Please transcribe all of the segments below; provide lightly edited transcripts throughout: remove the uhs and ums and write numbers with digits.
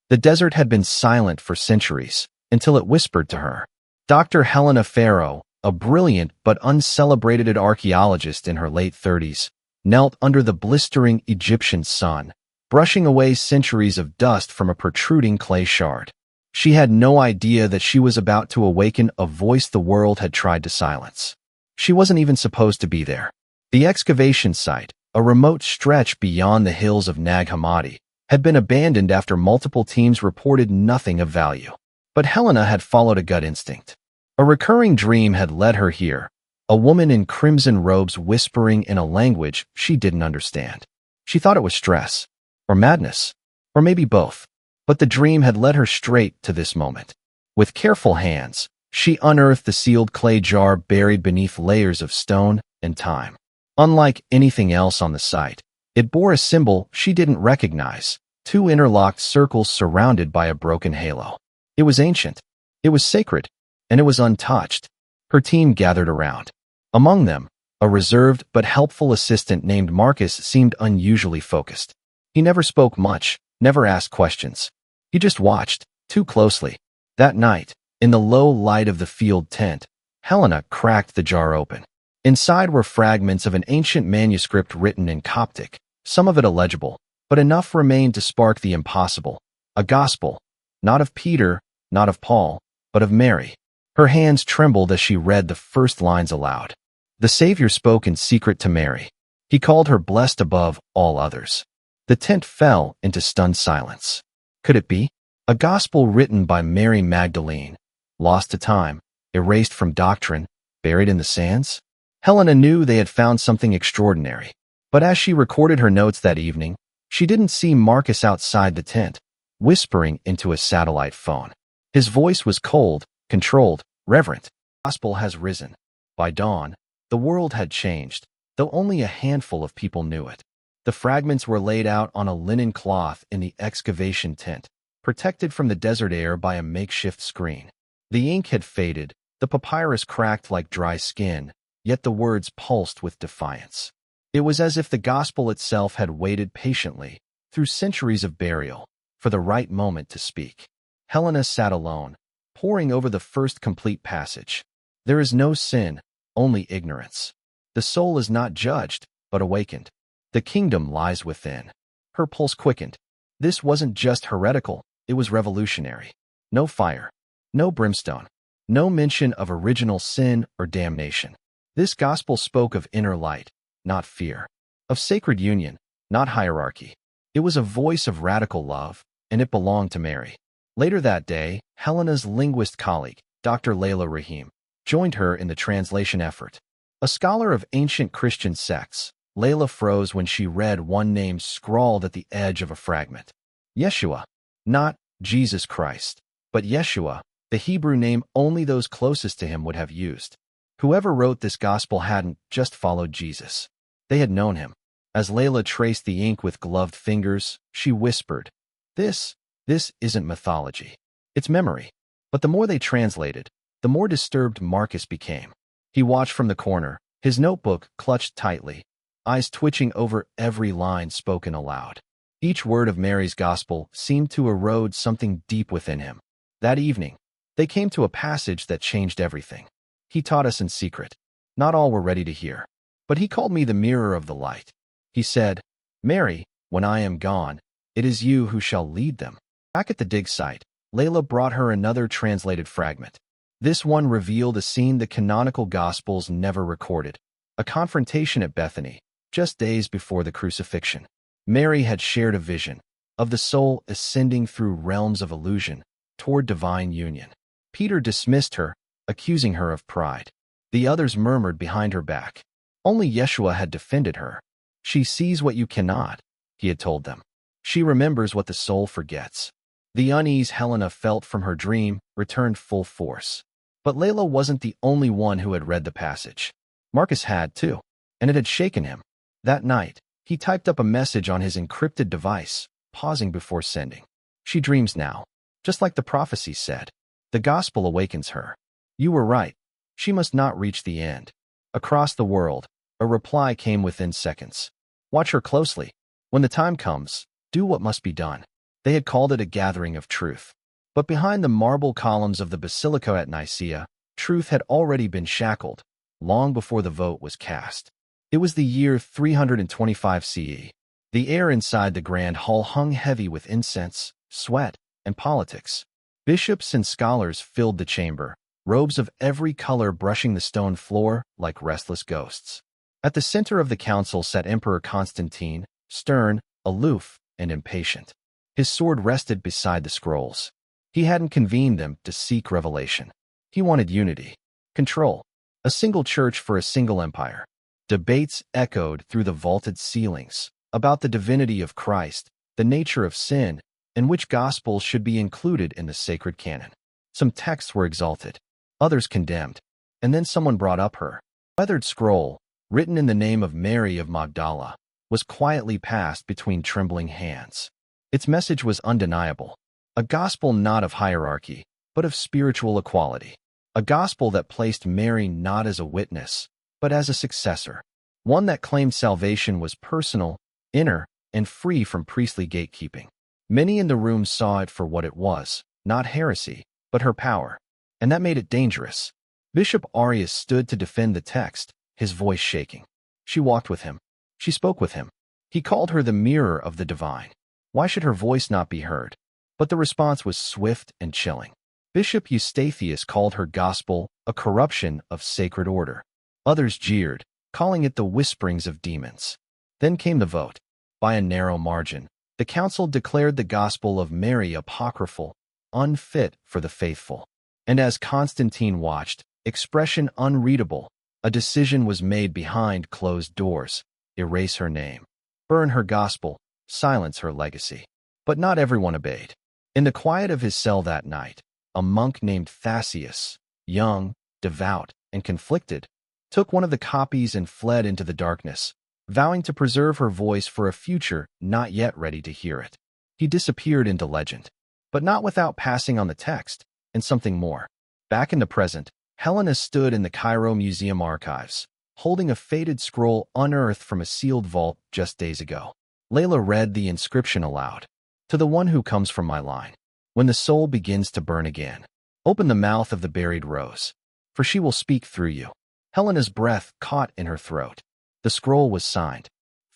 The desert had been silent for centuries, until it whispered to her. Dr. Helena Farrow, a brilliant but uncelebrated archaeologist in her late 30s, knelt under the blistering Egyptian sun, brushing away centuries of dust from a protruding clay shard. She had no idea that she was about to awaken a voice the world had tried to silence. She wasn't even supposed to be there. The excavation site, a remote stretch beyond the hills of Nag Hammadi, had been abandoned after multiple teams reported nothing of value. But Helena had followed a gut instinct. A recurring dream had led her here, a woman in crimson robes whispering in a language she didn't understand. She thought it was stress, or madness, or maybe both. But the dream had led her straight to this moment. With careful hands, she unearthed the sealed clay jar buried beneath layers of stone and time. Unlike anything else on the site, it bore a symbol she didn't recognize, two interlocked circles surrounded by a broken halo. It was ancient, it was sacred, and it was untouched. Her team gathered around. Among them, a reserved but helpful assistant named Marcus seemed unusually focused. He never spoke much, never asked questions. He just watched, too closely. That night, in the low light of the field tent, Helena cracked the jar open. Inside were fragments of an ancient manuscript written in Coptic, some of it illegible, but enough remained to spark the impossible. A gospel, not of Peter, not of Paul, but of Mary. Her hands trembled as she read the first lines aloud. The Savior spoke in secret to Mary. He called her blessed above all others. The tent fell into stunned silence. Could it be? A gospel written by Mary Magdalene, lost to time, erased from doctrine, buried in the sands? Helena knew they had found something extraordinary. But as she recorded her notes that evening, she didn't see Marcus outside the tent, whispering into a satellite phone. His voice was cold, controlled, reverent. The gospel has risen. By dawn, the world had changed, though only a handful of people knew it. The fragments were laid out on a linen cloth in the excavation tent, protected from the desert air by a makeshift screen. The ink had faded, the papyrus cracked like dry skin, yet the words pulsed with defiance. It was as if the gospel itself had waited patiently, through centuries of burial, for the right moment to speak. Helena sat alone, poring over the first complete passage. There is no sin, only ignorance. The soul is not judged, but awakened. The kingdom lies within. Her pulse quickened. This wasn't just heretical, it was revolutionary. No fire, no brimstone, no mention of original sin or damnation. This gospel spoke of inner light, not fear, of sacred union, not hierarchy. It was a voice of radical love, and it belonged to Mary. Later that day, Helena's linguist colleague, Dr. Layla Rahim, joined her in the translation effort. A scholar of ancient Christian sects, Layla froze when she read one name scrawled at the edge of a fragment. Yeshua, not Jesus Christ, but Yeshua, the Hebrew name only those closest to him would have used. Whoever wrote this gospel hadn't just followed Jesus. They had known him. As Layla traced the ink with gloved fingers, she whispered, This isn't mythology. It's memory. But the more they translated, the more disturbed Marcus became. He watched from the corner, his notebook clutched tightly, eyes twitching over every line spoken aloud. Each word of Mary's gospel seemed to erode something deep within him. That evening, they came to a passage that changed everything. He taught us in secret. Not all were ready to hear. But he called me the mirror of the light. He said, Mary, when I am gone, it is you who shall lead them. Back at the dig site, Layla brought her another translated fragment. This one revealed a scene the canonical Gospels never recorded, a confrontation at Bethany, just days before the crucifixion. Mary had shared a vision of the soul ascending through realms of illusion toward divine union. Peter dismissed her, accusing her of pride. The others murmured behind her back. Only Yeshua had defended her. She sees what you cannot, he had told them. She remembers what the soul forgets. The unease Helena felt from her dream returned full force. But Layla wasn't the only one who had read the passage. Marcus had, too, and it had shaken him. That night, he typed up a message on his encrypted device, pausing before sending. She dreams now, just like the prophecies said. The gospel awakens her. You were right. She must not reach the end. Across the world, a reply came within seconds. Watch her closely. When the time comes, do what must be done. They had called it a gathering of truth. But behind the marble columns of the Basilica at Nicaea, truth had already been shackled, long before the vote was cast. It was the year 325 CE. The air inside the grand hall hung heavy with incense, sweat, and politics. Bishops and scholars filled the chamber, robes of every color brushing the stone floor like restless ghosts. At the center of the council sat Emperor Constantine, stern, aloof, and impatient. His sword rested beside the scrolls. He hadn't convened them to seek revelation. He wanted unity, control, a single church for a single empire. Debates echoed through the vaulted ceilings about the divinity of Christ, the nature of sin, and which gospels should be included in the sacred canon. Some texts were exalted, others condemned, and then someone brought up her weathered scroll, written in the name of Mary of Magdala, was quietly passed between trembling hands. Its message was undeniable, a gospel not of hierarchy, but of spiritual equality, a gospel that placed Mary not as a witness, but as a successor, one that claimed salvation was personal, inner, and free from priestly gatekeeping. Many in the room saw it for what it was, not heresy, but her power, and that made it dangerous. Bishop Arius stood to defend the text, his voice shaking. She walked with him. She spoke with him. He called her the mirror of the divine. Why should her voice not be heard? But the response was swift and chilling. Bishop Eustathius called her gospel a corruption of sacred order. Others jeered, calling it the whisperings of demons. Then came the vote. By a narrow margin, the council declared the gospel of Mary apocryphal, unfit for the faithful. And as Constantine watched, expression unreadable, a decision was made behind closed doors. Erase her name. Burn her gospel. Silence her legacy. But not everyone obeyed. In the quiet of his cell that night, a monk named Thascius, young, devout, and conflicted, took one of the copies and fled into the darkness, vowing to preserve her voice for a future not yet ready to hear it. He disappeared into legend, but not without passing on the text and something more. Back in the present, Helena stood in the Cairo Museum archives, holding a faded scroll unearthed from a sealed vault just days ago. Layla read the inscription aloud. To the one who comes from my line, when the soul begins to burn again, open the mouth of the buried rose, for she will speak through you. Helena's breath caught in her throat. The scroll was signed,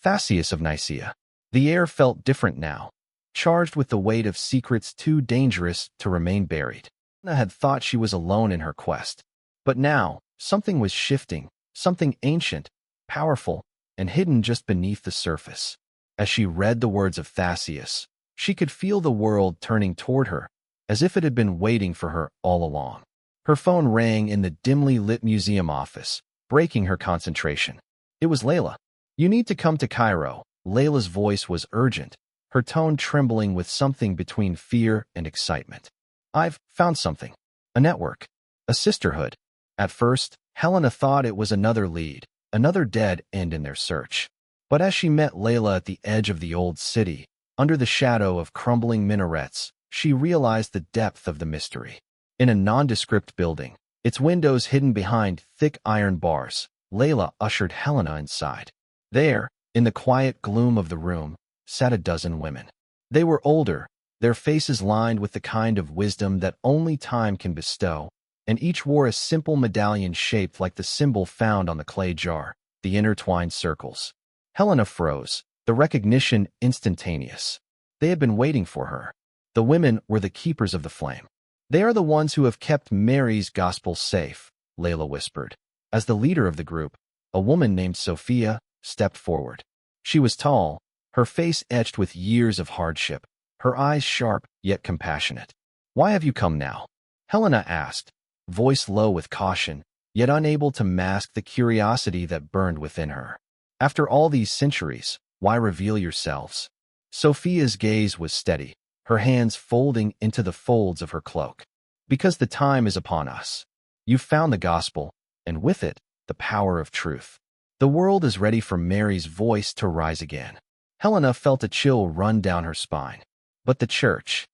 Thascius of Nicaea. The air felt different now, charged with the weight of secrets too dangerous to remain buried. Helena had thought she was alone in her quest. But now, something was shifting, something ancient, powerful, and hidden just beneath the surface. As she read the words of Thascius, she could feel the world turning toward her, as if it had been waiting for her all along. Her phone rang in the dimly lit museum office, breaking her concentration. It was Layla. You need to come to Cairo. Layla's voice was urgent, her tone trembling with something between fear and excitement. I've found something. A network. A sisterhood. At first, Helena thought it was another lead, another dead end in their search. But as she met Layla at the edge of the old city, under the shadow of crumbling minarets, she realized the depth of the mystery. In a nondescript building, its windows hidden behind thick iron bars, Layla ushered Helena inside. There, in the quiet gloom of the room, sat a dozen women. They were older, their faces lined with the kind of wisdom that only time can bestow, and each wore a simple medallion shaped like the symbol found on the clay jar, the intertwined circles. Helena froze, the recognition instantaneous. They had been waiting for her. The women were the keepers of the flame. They are the ones who have kept Mary's gospel safe, Layla whispered. As the leader of the group, a woman named Sophia stepped forward. She was tall, her face etched with years of hardship, her eyes sharp yet compassionate. Why have you come now? Helena asked, voice low with caution, yet unable to mask the curiosity that burned within her. After all these centuries, why reveal yourselves? Sophia's gaze was steady, her hands folding into the folds of her cloak. Because the time is upon us. You've found the gospel, and with it, the power of truth. The world is ready for Mary's voice to rise again. Helena felt a chill run down her spine. But the church.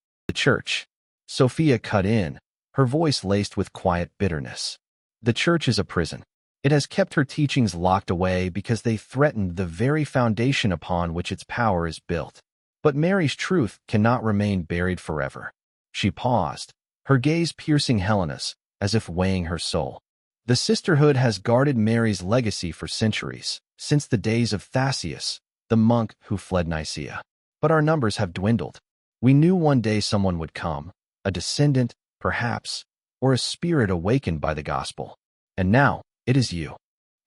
Sophia cut in, her voice laced with quiet bitterness. The church is a prison. It has kept her teachings locked away because they threatened the very foundation upon which its power is built. But Mary's truth cannot remain buried forever. She paused, her gaze piercing Helena's, as if weighing her soul. The sisterhood has guarded Mary's legacy for centuries, since the days of Thassaeus, the monk who fled Nicaea. But our numbers have dwindled. We knew one day someone would come, a descendant, perhaps, or a spirit awakened by the gospel. And now, it is you.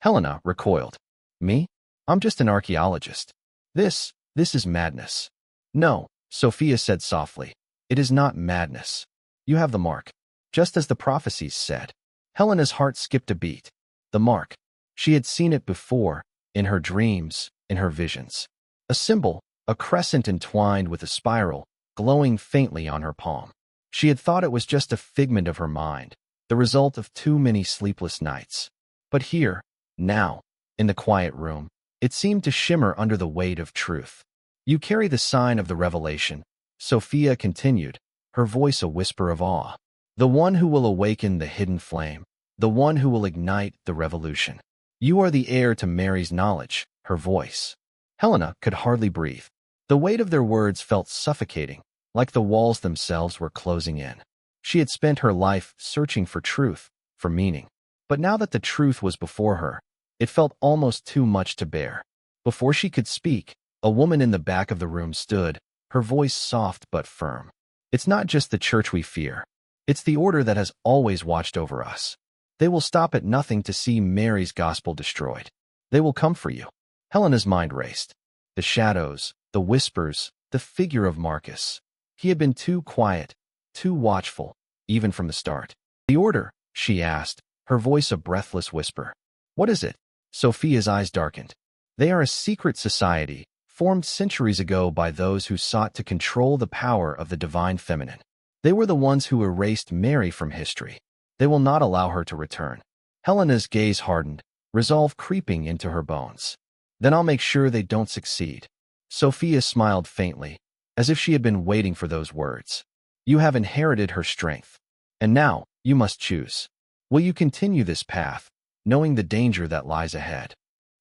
Helena recoiled. Me? I'm just an archaeologist. This is madness. No, Sophia said softly. It is not madness. You have the mark. Just as the prophecies said. Helena's heart skipped a beat. The mark. She had seen it before, in her dreams, in her visions. A symbol, a crescent entwined with a spiral, glowing faintly on her palm. She had thought it was just a figment of her mind, the result of too many sleepless nights. But here, now, in the quiet room, it seemed to shimmer under the weight of truth. You carry the sign of the revelation, Sophia continued, her voice a whisper of awe. The one who will awaken the hidden flame, the one who will ignite the revolution. You are the heir to Mary's knowledge, her voice. Helena could hardly breathe. The weight of their words felt suffocating, like the walls themselves were closing in. She had spent her life searching for truth, for meaning. But now that the truth was before her, it felt almost too much to bear. Before she could speak, a woman in the back of the room stood, her voice soft but firm. It's not just the church we fear. It's the order that has always watched over us. They will stop at nothing to see Mary's gospel destroyed. They will come for you. Helena's mind raced. The shadows, the whispers, the figure of Marcus. He had been too quiet, too watchful, even from the start. The order, she asked, her voice a breathless whisper. What is it? Sophia's eyes darkened. They are a secret society, formed centuries ago by those who sought to control the power of the divine feminine. They were the ones who erased Mary from history. They will not allow her to return. Helena's gaze hardened, resolve creeping into her bones. Then I'll make sure they don't succeed. Sophia smiled faintly, as if she had been waiting for those words. You have inherited her strength. And now, you must choose. Will you continue this path, knowing the danger that lies ahead?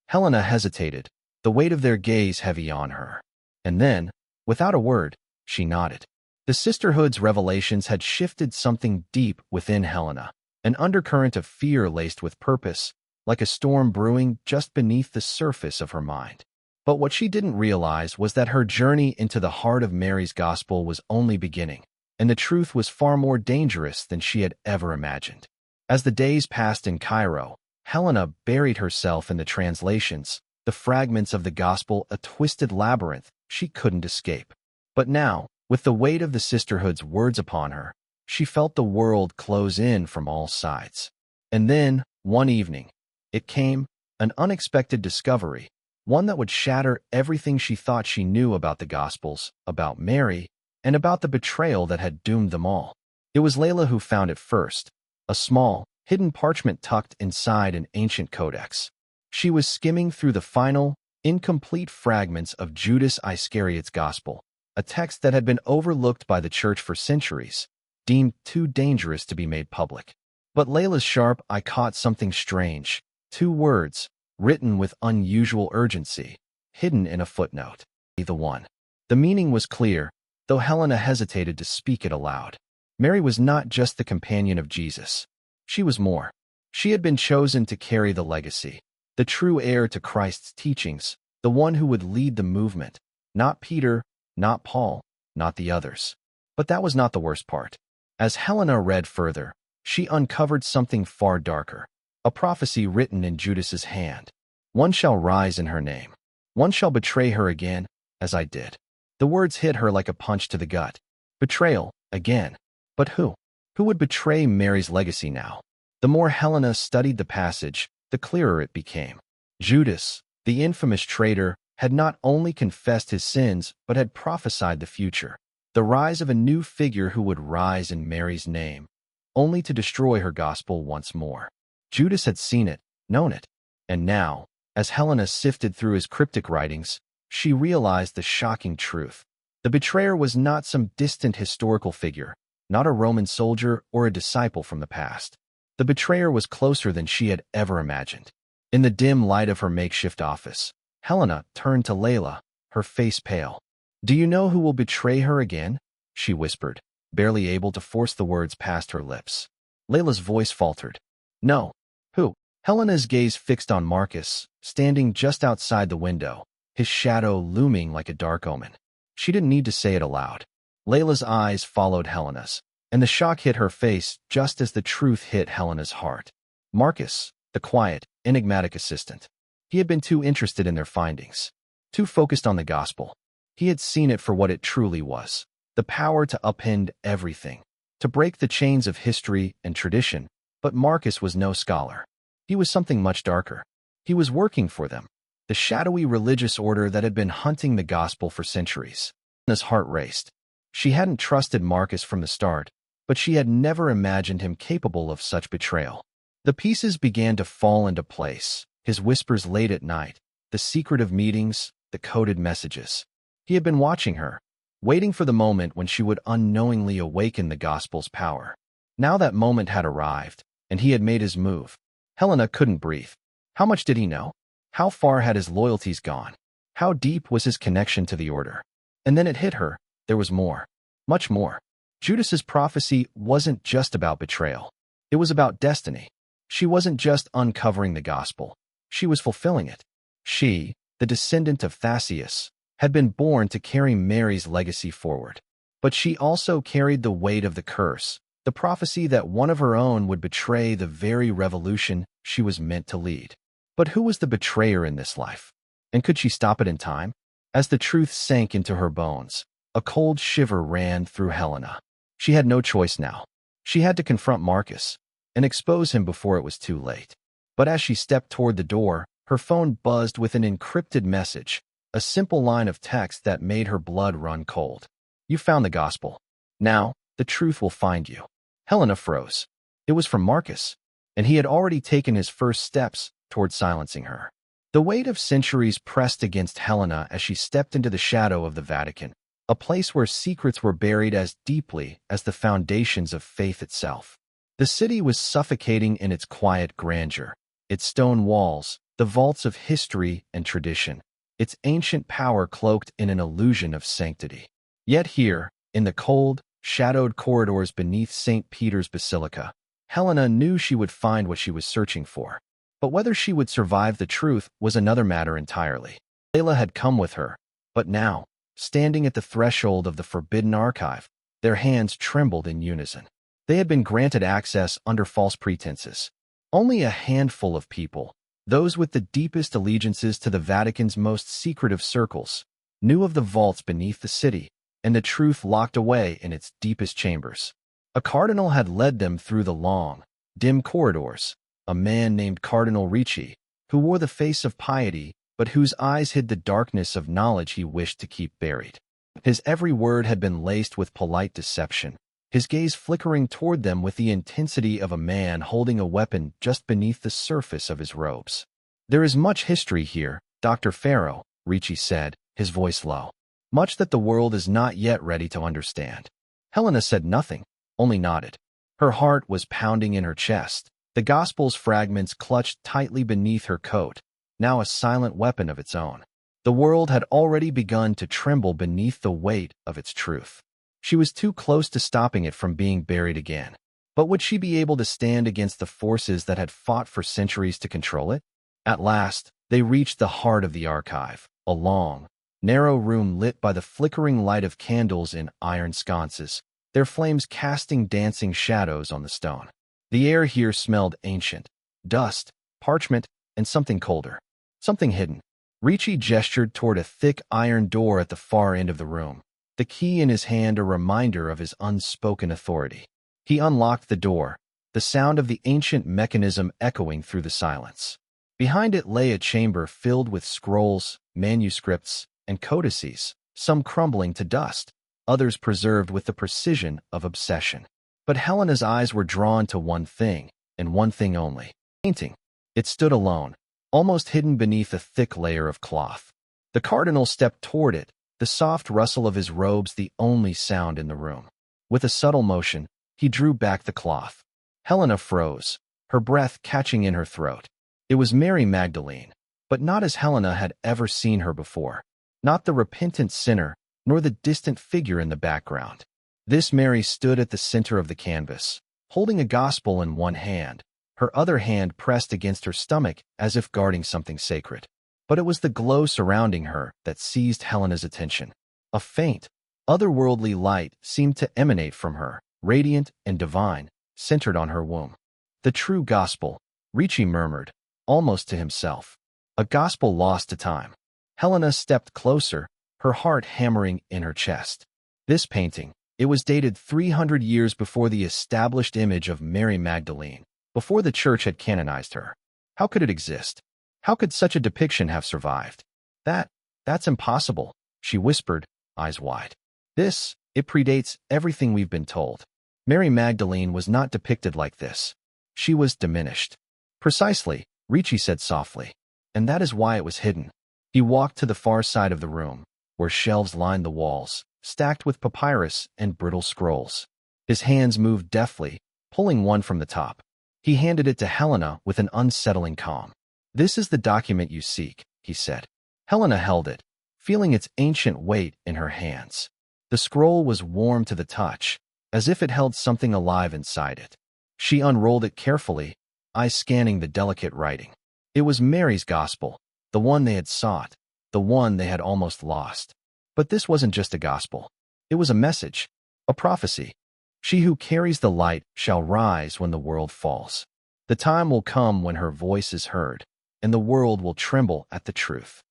Helena hesitated, the weight of their gaze heavy on her. And then, without a word, she nodded. The sisterhood's revelations had shifted something deep within Helena, an undercurrent of fear laced with purpose, like a storm brewing just beneath the surface of her mind. But what she didn't realize was that her journey into the heart of Mary's gospel was only beginning, and the truth was far more dangerous than she had ever imagined. As the days passed in Cairo, Helena buried herself in the translations, the fragments of the gospel a twisted labyrinth she couldn't escape. But now, with the weight of the sisterhood's words upon her, she felt the world close in from all sides. And then, one evening, it came, an unexpected discovery, one that would shatter everything she thought she knew about the Gospels, about Mary, and about the betrayal that had doomed them all. It was Layla who found it first, a small, hidden parchment tucked inside an ancient codex. She was skimming through the final, incomplete fragments of Judas Iscariot's Gospel, a text that had been overlooked by the church for centuries, deemed too dangerous to be made public. But Layla's sharp eye caught something strange, 2 words, written with unusual urgency, hidden in a footnote. The one. The meaning was clear, though Helena hesitated to speak it aloud. Mary was not just the companion of Jesus. She was more. She had been chosen to carry the legacy, the true heir to Christ's teachings, the one who would lead the movement, not Peter, not Paul, not the others. But that was not the worst part. As Helena read further, she uncovered something far darker, a prophecy written in Judas's hand. One shall rise in her name. One shall betray her again, as I did. The words hit her like a punch to the gut. Betrayal, again. But who? Who would betray Mary's legacy now? The more Helena studied the passage, the clearer it became. Judas, the infamous traitor, had not only confessed his sins, but had prophesied the future, the rise of a new figure who would rise in Mary's name, only to destroy her gospel once more. Judas had seen it, known it, and now, as Helena sifted through his cryptic writings, she realized the shocking truth. The betrayer was not some distant historical figure, not a Roman soldier or a disciple from the past. The betrayer was closer than she had ever imagined. In the dim light of her makeshift office, Helena turned to Layla, her face pale. Do you know who will betray her again? She whispered, barely able to force the words past her lips. Layla's voice faltered. No. Who? Helena's gaze fixed on Marcus, standing just outside the window, his shadow looming like a dark omen. She didn't need to say it aloud. Layla's eyes followed Helena's, and the shock hit her face just as the truth hit Helena's heart. Marcus, the quiet, enigmatic assistant. He had been too interested in their findings, too focused on the gospel. He had seen it for what it truly was, the power to upend everything, to break the chains of history and tradition. But Marcus was no scholar. He was something much darker. He was working for them, the shadowy religious order that had been hunting the gospel for centuries. His heart raced. She hadn't trusted Marcus from the start, but she had never imagined him capable of such betrayal. The pieces began to fall into place, his whispers late at night, the secretive meetings, the coded messages. He had been watching her, waiting for the moment when she would unknowingly awaken the gospel's power. Now that moment had arrived, and he had made his move. Helena couldn't breathe. How much did he know? How far had his loyalties gone? How deep was his connection to the order? And then it hit her. There was more. Much more. Judas's prophecy wasn't just about betrayal. It was about destiny. She wasn't just uncovering the gospel. She was fulfilling it. She, the descendant of Thasseus, had been born to carry Mary's legacy forward. But she also carried the weight of the curse, the prophecy that one of her own would betray the very revolution she was meant to lead. But who was the betrayer in this life? And could she stop it in time? As the truth sank into her bones, a cold shiver ran through Helena. She had no choice now. She had to confront Marcus and expose him before it was too late. But as she stepped toward the door, her phone buzzed with an encrypted message, a simple line of text that made her blood run cold. You found the gospel. Now, the truth will find you. Helena froze. It was from Marcus, and he had already taken his first steps toward silencing her. The weight of centuries pressed against Helena as she stepped into the shadow of the Vatican, a place where secrets were buried as deeply as the foundations of faith itself. The city was suffocating in its quiet grandeur, its stone walls, the vaults of history and tradition, its ancient power cloaked in an illusion of sanctity. Yet here, in the cold, shadowed corridors beneath St. Peter's Basilica, Helena knew she would find what she was searching for. But whether she would survive the truth was another matter entirely. Layla had come with her, but now, standing at the threshold of the forbidden archive, their hands trembled in unison. They had been granted access under false pretenses. Only a handful of people, those with the deepest allegiances to the Vatican's most secretive circles, knew of the vaults beneath the city, and the truth locked away in its deepest chambers. A cardinal had led them through the long, dim corridors, a man named Cardinal Ricci, who wore the face of piety, but whose eyes hid the darkness of knowledge he wished to keep buried. His every word had been laced with polite deception, his gaze flickering toward them with the intensity of a man holding a weapon just beneath the surface of his robes. There is much history here, Dr. Farrow, Ricci said, his voice low. Much that the world is not yet ready to understand. Helena said nothing, only nodded. Her heart was pounding in her chest, the gospel's fragments clutched tightly beneath her coat, now a silent weapon of its own. The world had already begun to tremble beneath the weight of its truth. She was too close to stopping it from being buried again. But would she be able to stand against the forces that had fought for centuries to control it? At last, they reached the heart of the archive, a long, narrow room lit by the flickering light of candles in iron sconces, their flames casting dancing shadows on the stone. The air here smelled ancient, dust, parchment, and something colder, something hidden. Ricci gestured toward a thick iron door at the far end of the room, the key in his hand a reminder of his unspoken authority. He unlocked the door, the sound of the ancient mechanism echoing through the silence. Behind it lay a chamber filled with scrolls, manuscripts, and codices, some crumbling to dust, others preserved with the precision of obsession. But Helena's eyes were drawn to one thing, and one thing only: painting. It stood alone, almost hidden beneath a thick layer of cloth. The cardinal stepped toward it, the soft rustle of his robes the only sound in the room. With a subtle motion, he drew back the cloth. Helena froze, her breath catching in her throat. It was Mary Magdalene, but not as Helena had ever seen her before. Not the repentant sinner, nor the distant figure in the background. This Mary stood at the center of the canvas, holding a gospel in one hand, her other hand pressed against her stomach as if guarding something sacred. But it was the glow surrounding her that seized Helena's attention. A faint, otherworldly light seemed to emanate from her, radiant and divine, centered on her womb. The true gospel, Ricci murmured, almost to himself. A gospel lost to time. Helena stepped closer, her heart hammering in her chest. This painting, it was dated 300 years before the established image of Mary Magdalene, before the church had canonized her. How could it exist? How could such a depiction have survived? That's impossible, she whispered, eyes wide. It predates everything we've been told. Mary Magdalene was not depicted like this. She was diminished. Precisely, Ricci said softly. And that is why it was hidden. He walked to the far side of the room, where shelves lined the walls, stacked with papyrus and brittle scrolls. His hands moved deftly, pulling one from the top. He handed it to Helena with an unsettling calm. This is the document you seek, he said. Helena held it, feeling its ancient weight in her hands. The scroll was warm to the touch, as if it held something alive inside it. She unrolled it carefully, eyes scanning the delicate writing. It was Mary's gospel, the one they had sought, the one they had almost lost. But this wasn't just a gospel. It was a message, a prophecy. She who carries the light shall rise when the world falls. The time will come when her voice is heard, and the world will tremble at the truth.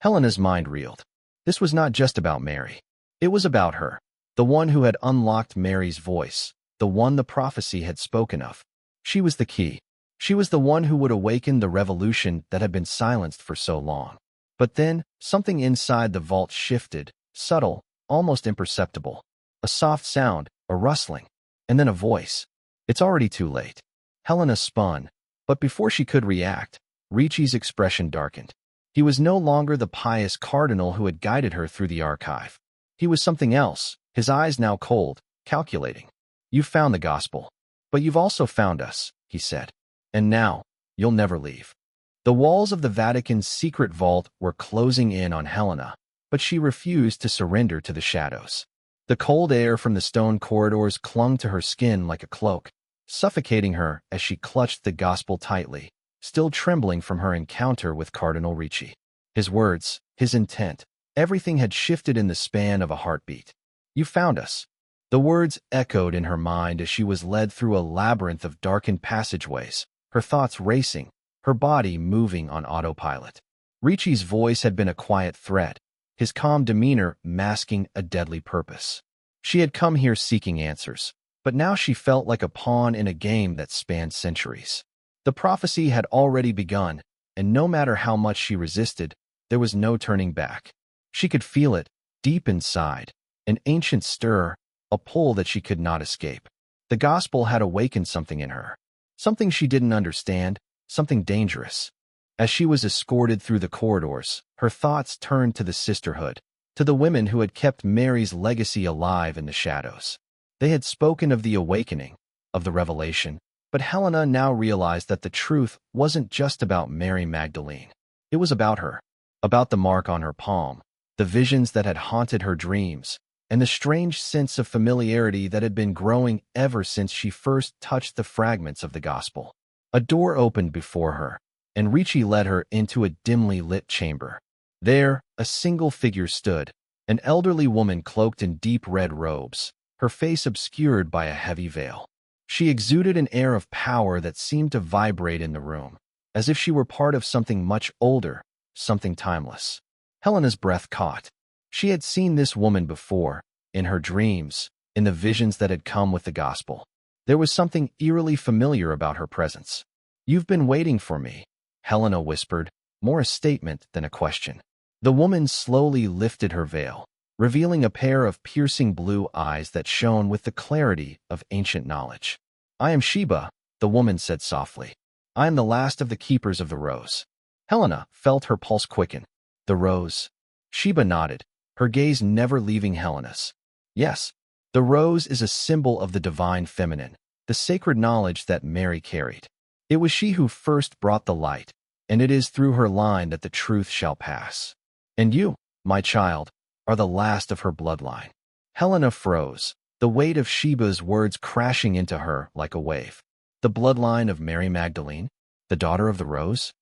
Helena's mind reeled. This was not just about Mary. It was about her, the one who had unlocked Mary's voice, the one the prophecy had spoken of. She was the key. She was the one who would awaken the revolution that had been silenced for so long. But then, something inside the vault shifted, subtle, almost imperceptible. A soft sound, a rustling, and then a voice. It's already too late. Helena spun, but before she could react, Ricci's expression darkened. He was no longer the pious cardinal who had guided her through the archive. He was something else, his eyes now cold, calculating. You've found the gospel. But you've also found us, he said. And now, you'll never leave. The walls of the Vatican's secret vault were closing in on Helena, but she refused to surrender to the shadows. The cold air from the stone corridors clung to her skin like a cloak, suffocating her as she clutched the gospel tightly, still trembling from her encounter with Cardinal Ricci. His words, his intent, everything had shifted in the span of a heartbeat. You found us. The words echoed in her mind as she was led through a labyrinth of darkened passageways, her thoughts racing, her body moving on autopilot. Ricci's voice had been a quiet threat, his calm demeanor masking a deadly purpose. She had come here seeking answers, but now she felt like a pawn in a game that spanned centuries. The prophecy had already begun, and no matter how much she resisted, there was no turning back. She could feel it, deep inside, an ancient stir, a pull that she could not escape. The gospel had awakened something in her, something she didn't understand, something dangerous. As she was escorted through the corridors, her thoughts turned to the sisterhood, to the women who had kept Mary's legacy alive in the shadows. They had spoken of the awakening, of the revelation, but Helena now realized that the truth wasn't just about Mary Magdalene. It was about her, about the mark on her palm, the visions that had haunted her dreams, and the strange sense of familiarity that had been growing ever since she first touched the fragments of the gospel. A door opened before her, and Ricci led her into a dimly lit chamber. There, a single figure stood, an elderly woman cloaked in deep red robes, her face obscured by a heavy veil. She exuded an air of power that seemed to vibrate in the room, as if she were part of something much older, something timeless. Helena's breath caught. She had seen this woman before, in her dreams, in the visions that had come with the gospel. There was something eerily familiar about her presence. "You've been waiting for me," Helena whispered, more a statement than a question. The woman slowly lifted her veil, revealing a pair of piercing blue eyes that shone with the clarity of ancient knowledge. "I am Sheba," the woman said softly. "I am the last of the keepers of the rose." Helena felt her pulse quicken. The rose. Sheba nodded, her gaze never leaving Helena's. Yes, the rose is a symbol of the divine feminine, the sacred knowledge that Mary carried. It was she who first brought the light, and it is through her line that the truth shall pass. "And you, my child," are the last of her bloodline. Helena froze, the weight of Sheba's words crashing into her like a wave. The bloodline of Mary Magdalene, the daughter of the rose?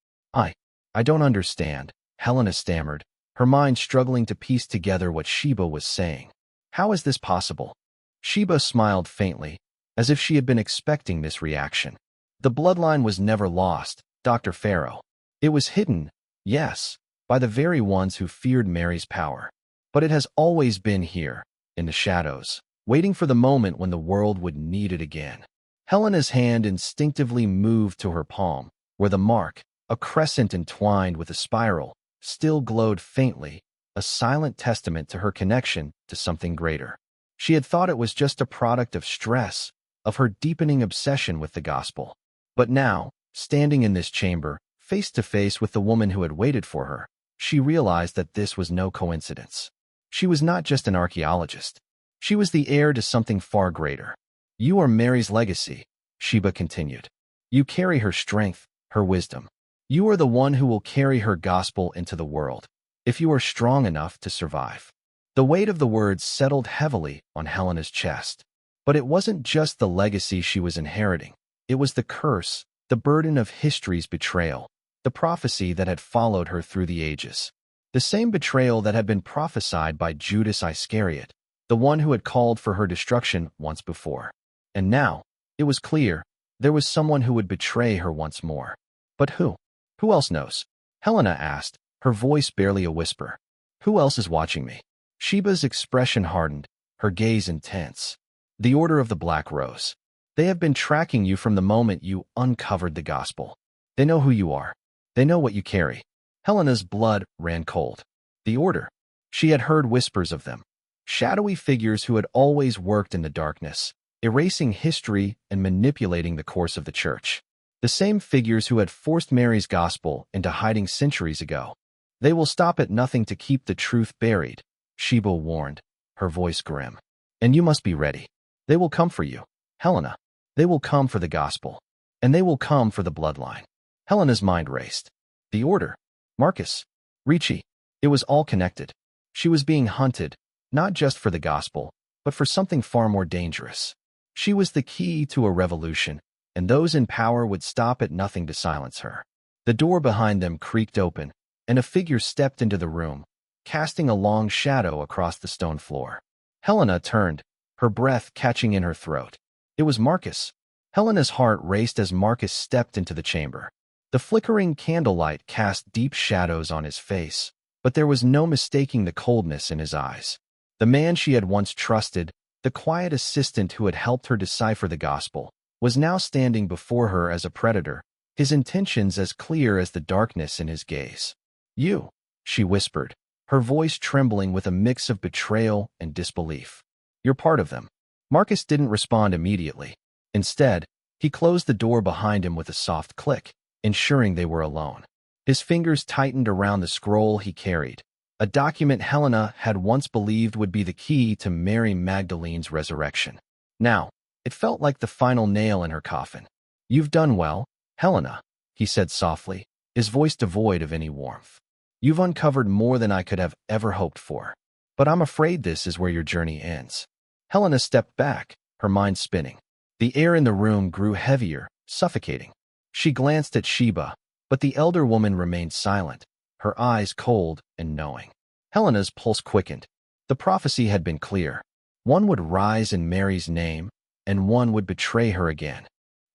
I don't understand, Helena stammered, her mind struggling to piece together what Sheba was saying. How is this possible? Sheba smiled faintly, as if she had been expecting this reaction. The bloodline was never lost, Dr. Farrow. It was hidden, yes, by the very ones who feared Mary's power. But it has always been here, in the shadows, waiting for the moment when the world would need it again. Helena's hand instinctively moved to her palm, where the mark, a crescent entwined with a spiral, still glowed faintly, a silent testament to her connection to something greater. She had thought it was just a product of stress, of her deepening obsession with the gospel. But now, standing in this chamber, face to face with the woman who had waited for her, she realized that this was no coincidence. She was not just an archaeologist. She was the heir to something far greater. You are Mary's legacy, Sheba continued. You carry her strength, her wisdom. You are the one who will carry her gospel into the world, if you are strong enough to survive. The weight of the words settled heavily on Helena's chest. But it wasn't just the legacy she was inheriting. It was the curse, the burden of history's betrayal, the prophecy that had followed her through the ages. The same betrayal that had been prophesied by Judas Iscariot, the one who had called for her destruction once before. And now, it was clear, there was someone who would betray her once more. But who? Who else knows? Helena asked, her voice barely a whisper. Who else is watching me? Sheba's expression hardened, her gaze intense. The Order of the Black Rose. They have been tracking you from the moment you uncovered the gospel. They know who you are. They know what you carry. Helena's blood ran cold. The Order. She had heard whispers of them. Shadowy figures who had always worked in the darkness, erasing history and manipulating the course of the church. The same figures who had forced Mary's gospel into hiding centuries ago. They will stop at nothing to keep the truth buried, Sheba warned, her voice grim. And you must be ready. They will come for you, Helena. They will come for the gospel. And they will come for the bloodline. Helena's mind raced. The Order. Marcus. Ricci. It was all connected. She was being hunted, not just for the gospel, but for something far more dangerous. She was the key to a revolution, and those in power would stop at nothing to silence her. The door behind them creaked open, and a figure stepped into the room, casting a long shadow across the stone floor. Helena turned, her breath catching in her throat. It was Marcus. Helena's heart raced as Marcus stepped into the chamber. The flickering candlelight cast deep shadows on his face, but there was no mistaking the coldness in his eyes. The man she had once trusted, the quiet assistant who had helped her decipher the gospel, was now standing before her as a predator, his intentions as clear as the darkness in his gaze. You, she whispered, her voice trembling with a mix of betrayal and disbelief. You're part of them. Marcus didn't respond immediately. Instead, he closed the door behind him with a soft click, ensuring they were alone. His fingers tightened around the scroll he carried, a document Helena had once believed would be the key to Mary Magdalene's resurrection. Now, it felt like the final nail in her coffin. You've done well, Helena, he said softly, his voice devoid of any warmth. You've uncovered more than I could have ever hoped for. But I'm afraid this is where your journey ends. Helena stepped back, her mind spinning. The air in the room grew heavier, suffocating. She glanced at Sheba, but the elder woman remained silent, her eyes cold and knowing. Helena's pulse quickened. The prophecy had been clear. One would rise in Mary's name, and one would betray her again.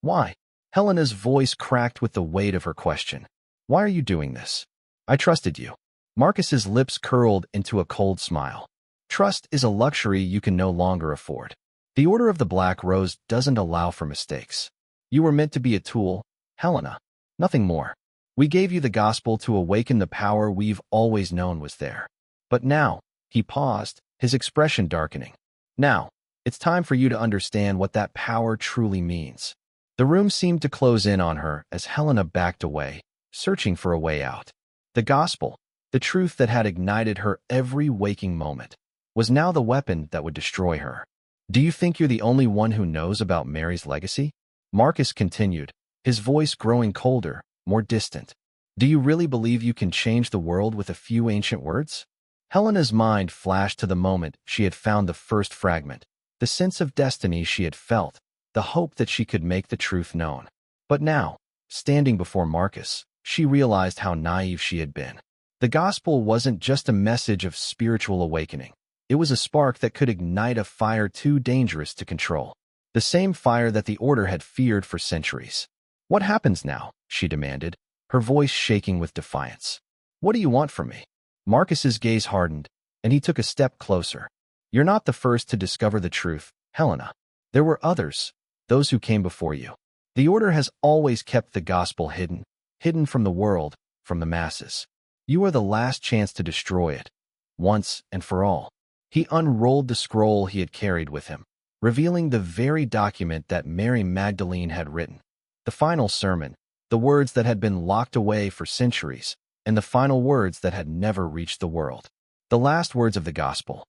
Why? Helena's voice cracked with the weight of her question. Why are you doing this? I trusted you. Marcus's lips curled into a cold smile. Trust is a luxury you can no longer afford. The Order of the Black Rose doesn't allow for mistakes. You were meant to be a tool, Helena. Nothing more. We gave you the gospel to awaken the power we've always known was there. But now, he paused, his expression darkening. Now, it's time for you to understand what that power truly means. The room seemed to close in on her as Helena backed away, searching for a way out. The gospel, the truth that had ignited her every waking moment, was now the weapon that would destroy her. Do you think you're the only one who knows about Mary's legacy? Marcus continued, his voice growing colder, more distant. Do you really believe you can change the world with a few ancient words? Helena's mind flashed to the moment she had found the first fragment, the sense of destiny she had felt, the hope that she could make the truth known. But now, standing before Marcus, she realized how naive she had been. The gospel wasn't just a message of spiritual awakening. It was a spark that could ignite a fire too dangerous to control. The same fire that the order had feared for centuries. "What happens now?" she demanded, her voice shaking with defiance. "What do you want from me?" Marcus's gaze hardened, and he took a step closer. "You're not the first to discover the truth, Helena. There were others, those who came before you. The order has always kept the gospel hidden from the world, from the masses. You are the last chance to destroy it, once and for all." He unrolled the scroll he had carried with him, revealing the very document that Mary Magdalene had written. The final sermon, the words that had been locked away for centuries, and the final words that had never reached the world. The last words of the gospel.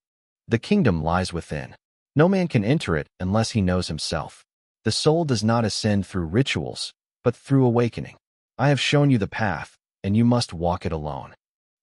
"The kingdom lies within. No man can enter it unless he knows himself. The soul does not ascend through rituals, but through awakening. I have shown you the path, and you must walk it alone."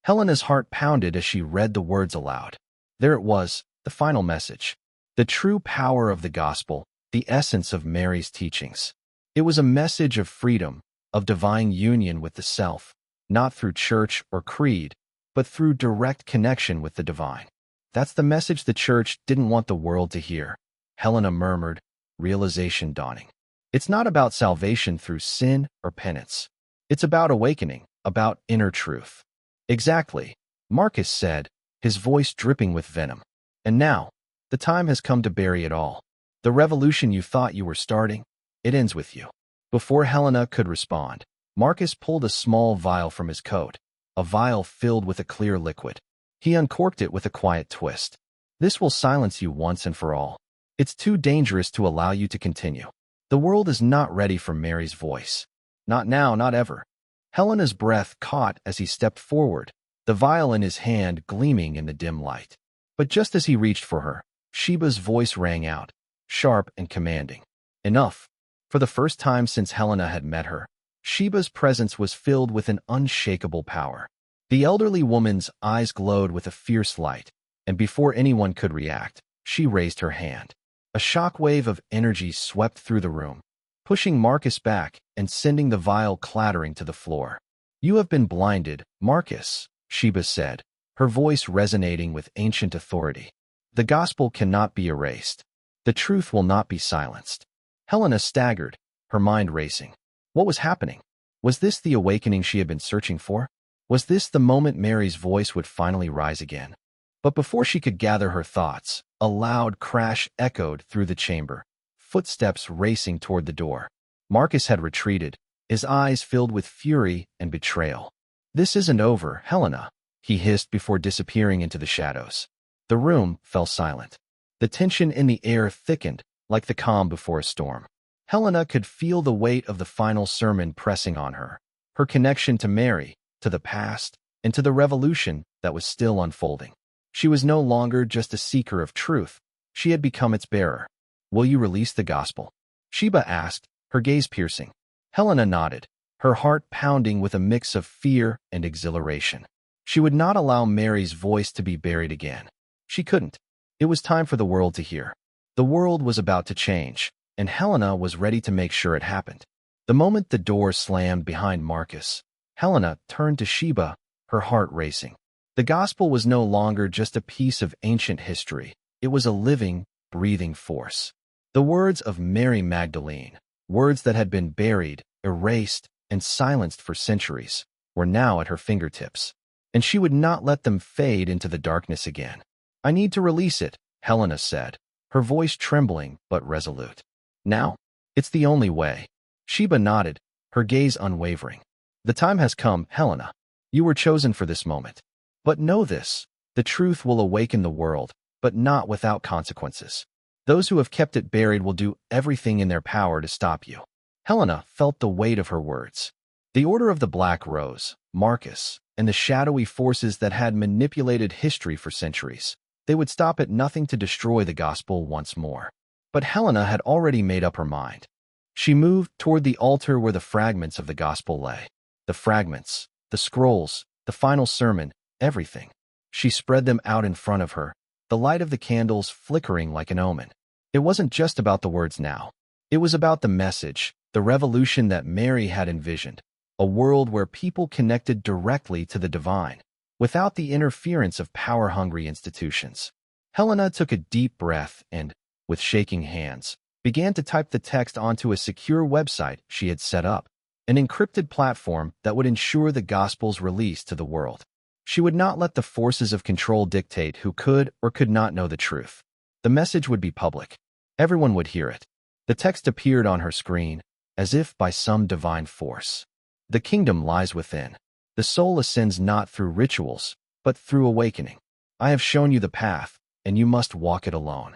Helena's heart pounded as she read the words aloud. There it was, the final message. The true power of the gospel, the essence of Mary's teachings. It was a message of freedom, of divine union with the self, not through church or creed, but through direct connection with the divine. "That's the message the church didn't want the world to hear," Helena murmured, realization dawning. "It's not about salvation through sin or penance. It's about awakening, about inner truth." "Exactly," Marcus said, his voice dripping with venom. "And now, the time has come to bury it all. The revolution you thought you were starting, it ends with you." Before Helena could respond, Marcus pulled a small vial from his coat, a vial filled with a clear liquid. He uncorked it with a quiet twist. "This will silence you once and for all. It's too dangerous to allow you to continue. The world is not ready for Mary's voice. Not now, not ever." Helena's breath caught as he stepped forward, the vial in his hand gleaming in the dim light. But just as he reached for her, Sheba's voice rang out, sharp and commanding. "Enough." For the first time since Helena had met her, Sheba's presence was filled with an unshakable power. The elderly woman's eyes glowed with a fierce light, and before anyone could react, she raised her hand. A shockwave of energy swept through the room, pushing Marcus back and sending the vial clattering to the floor. "You have been blinded, Marcus," Sheba said, her voice resonating with ancient authority. "The gospel cannot be erased. The truth will not be silenced." Helena staggered, her mind racing. What was happening? Was this the awakening she had been searching for? Was this the moment Mary's voice would finally rise again? But before she could gather her thoughts, a loud crash echoed through the chamber, footsteps racing toward the door. Marcus had retreated, his eyes filled with fury and betrayal. "This isn't over, Helena," he hissed before disappearing into the shadows. The room fell silent. The tension in the air thickened, like the calm before a storm. Helena could feel the weight of the final sermon pressing on her, her connection to Mary, to the past, and to the revolution that was still unfolding. She was no longer just a seeker of truth. She had become its bearer. "Will you release the gospel?" Sheba asked, her gaze piercing. Helena nodded, her heart pounding with a mix of fear and exhilaration. She would not allow Mary's voice to be buried again. She couldn't. It was time for the world to hear. The world was about to change, and Helena was ready to make sure it happened. The moment the door slammed behind Marcus, Helena turned to Sheba, her heart racing. The gospel was no longer just a piece of ancient history. It was a living, breathing force. The words of Mary Magdalene, words that had been buried, erased, and silenced for centuries, were now at her fingertips. And she would not let them fade into the darkness again. "I need to release it," Helena said, her voice trembling but resolute. "Now? It's the only way." Sheba nodded, her gaze unwavering. "The time has come, Helena. You were chosen for this moment. But know this, the truth will awaken the world, but not without consequences. Those who have kept it buried will do everything in their power to stop you." Helena felt the weight of her words. The Order of the Black Rose, Marcus, and the shadowy forces that had manipulated history for centuries. They would stop at nothing to destroy the gospel once more. But Helena had already made up her mind. She moved toward the altar where the fragments of the gospel lay. The fragments, the scrolls, the final sermon, everything. She spread them out in front of her, the light of the candles flickering like an omen. It wasn't just about the words now. It was about the message, the revolution that Mary had envisioned, a world where people connected directly to the divine, without the interference of power-hungry institutions. Helena took a deep breath and, with shaking hands, began to type the text onto a secure website she had set up, an encrypted platform that would ensure the Gospel's release to the world. She would not let the forces of control dictate who could or could not know the truth. The message would be public. Everyone would hear it. The text appeared on her screen, as if by some divine force. The kingdom lies within. The soul ascends not through rituals, but through awakening. I have shown you the path, and you must walk it alone.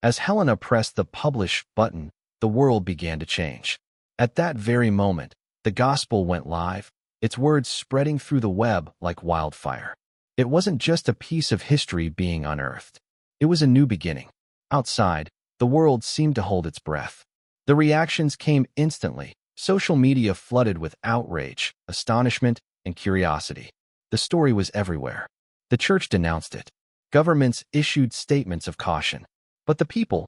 As Helena pressed the publish button, the world began to change. At that very moment, the gospel went live, its words spreading through the web like wildfire. It wasn't just a piece of history being unearthed. It was a new beginning. Outside, the world seemed to hold its breath. The reactions came instantly. Social media flooded with outrage, astonishment, and curiosity. The story was everywhere. The church denounced it. Governments issued statements of caution. But the people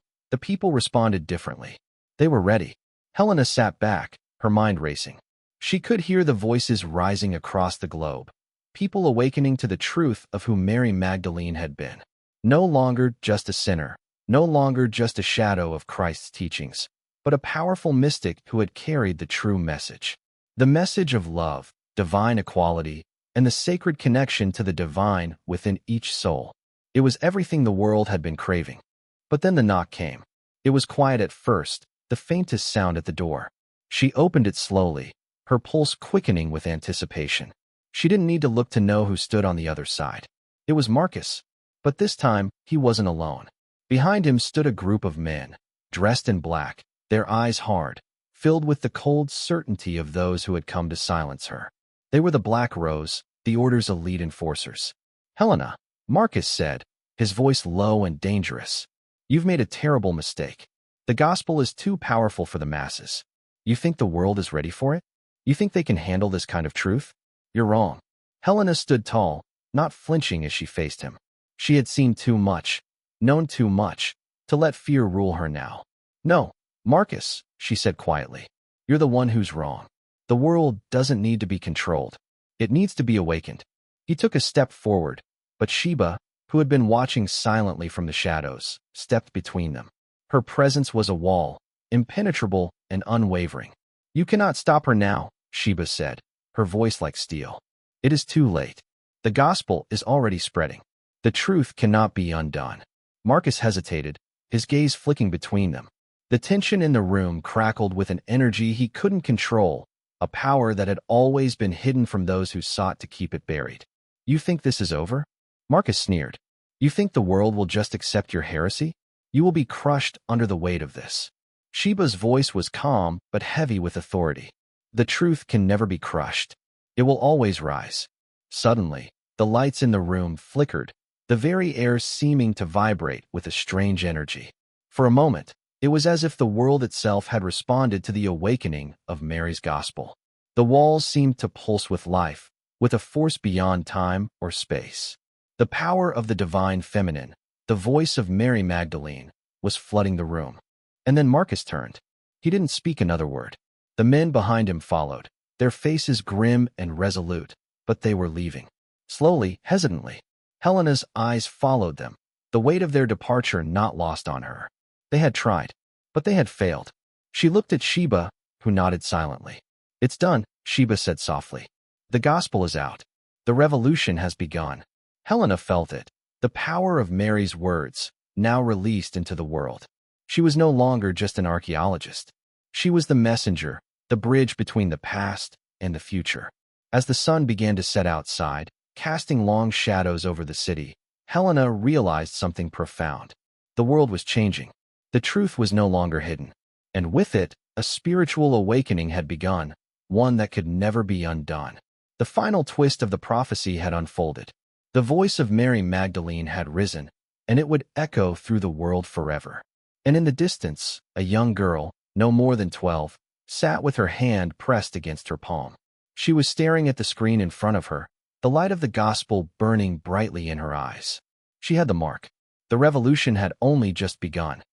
responded differently. They were ready. Helena sat back, her mind racing. She could hear the voices rising across the globe. People awakening to the truth of who Mary Magdalene had been. No longer just a sinner. No longer just a shadow of Christ's teachings, but a powerful mystic who had carried the true message. The message of love, divine equality, and the sacred connection to the divine within each soul. It was everything the world had been craving. But then the knock came. It was quiet at first, the faintest sound at the door. She opened it slowly, her pulse quickening with anticipation. She didn't need to look to know who stood on the other side. It was Marcus. But this time, he wasn't alone. Behind him stood a group of men, dressed in black, their eyes hard, filled with the cold certainty of those who had come to silence her. They were the Black Rose, the Order's elite enforcers. "Helena," Marcus said, his voice low and dangerous. "You've made a terrible mistake. The gospel is too powerful for the masses. You think the world is ready for it? You think they can handle this kind of truth? You're wrong." Helena stood tall, not flinching as she faced him. She had seen too much, known too much, to let fear rule her now. "No, Marcus," she said quietly. "You're the one who's wrong. The world doesn't need to be controlled. It needs to be awakened." He took a step forward, but Sheba, who had been watching silently from the shadows, stepped between them. Her presence was a wall, impenetrable and unwavering. "You cannot stop her now," Sheba said, her voice like steel. "It is too late. The gospel is already spreading. The truth cannot be undone." Marcus hesitated, his gaze flicking between them. The tension in the room crackled with an energy he couldn't control, a power that had always been hidden from those who sought to keep it buried. "You think this is over?" Marcus sneered. "You think the world will just accept your heresy? You will be crushed under the weight of this." Sheba's voice was calm but heavy with authority. "The truth can never be crushed. It will always rise." Suddenly, the lights in the room flickered, the very air seeming to vibrate with a strange energy. For a moment, it was as if the world itself had responded to the awakening of Mary's gospel. The walls seemed to pulse with life, with a force beyond time or space. The power of the divine feminine, the voice of Mary Magdalene, was flooding the room. And then Marcus turned. He didn't speak another word. The men behind him followed, their faces grim and resolute, but they were leaving. Slowly, hesitantly. Helena's eyes followed them, the weight of their departure not lost on her. They had tried, but they had failed. She looked at Sheba, who nodded silently. "It's done," Sheba said softly. "The gospel is out. The revolution has begun." Helena felt it, the power of Mary's words, now released into the world. She was no longer just an archaeologist. She was the messenger, the bridge between the past and the future. As the sun began to set outside, casting long shadows over the city, Helena realized something profound. The world was changing. The truth was no longer hidden. And with it, a spiritual awakening had begun, one that could never be undone. The final twist of the prophecy had unfolded. The voice of Mary Magdalene had risen, and it would echo through the world forever. And in the distance, a young girl, no more than 12, sat with her hand pressed against her palm. She was staring at the screen in front of her, the light of the gospel burning brightly in her eyes. She had the mark. The revolution had only just begun.